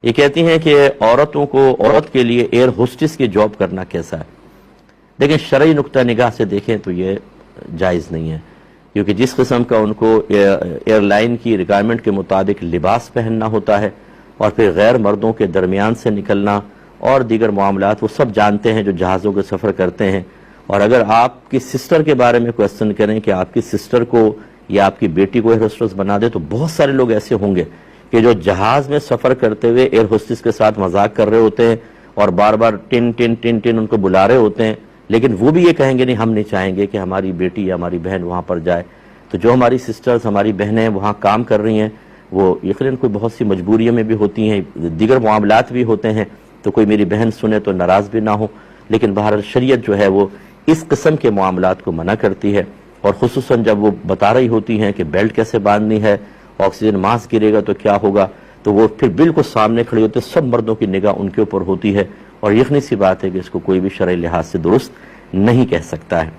یہ کہتی ہیں کہ عورت کے لیے ایئر ہوسٹس کی جاب کرنا کیسا ہے؟ لیکن شرعی نقطہ نگاہ سے دیکھیں تو یہ جائز نہیں ہے، کیونکہ جس قسم کا ان کو ایئر لائن کی ریکوائرمنٹ کے مطابق لباس پہننا ہوتا ہے اور پھر غیر مردوں کے درمیان سے نکلنا اور دیگر معاملات وہ سب جانتے ہیں جو جہازوں کے سفر کرتے ہیں۔ اور اگر آپ کی سسٹر کے بارے میں کویسچن کریں کہ آپ کی سسٹر کو یا آپ کی بیٹی کو ایئر ہوسٹس بنا دے، تو بہت سارے لوگ ایسے ہوں گے کہ جو جہاز میں سفر کرتے ہوئے ایئر ہوسٹس کے ساتھ مذاق کر رہے ہوتے ہیں اور بار بار ٹن ٹن ٹن ٹن ان کو بلا رہے ہوتے ہیں، لیکن وہ بھی یہ کہیں گے نہیں، ہم نہیں چاہیں گے کہ ہماری بیٹی یا ہماری بہن وہاں پر جائے۔ تو جو ہماری سسٹرز، ہماری بہنیں وہاں کام کر رہی ہیں، وہ یقیناً کوئی بہت سی مجبوریوں میں بھی ہوتی ہیں، دیگر معاملات بھی ہوتے ہیں، تو کوئی میری بہن سنے تو ناراض بھی نہ ہو، لیکن بہرحال شریعت جو ہے وہ اس قسم کے معاملات کو منع کرتی ہے، اور خصوصاً جب وہ بتا رہی ہوتی ہیں کہ بیلٹ کیسے باندھنی ہے، آکسیجن ماسک گرے گا تو کیا ہوگا، تو وہ پھر بالکل سامنے کھڑے ہوتے، سب مردوں کی نگاہ ان کے اوپر ہوتی ہے، اور یقینی سی بات ہے کہ اس کو کوئی بھی شرعی لحاظ سے درست نہیں کہہ سکتا ہے۔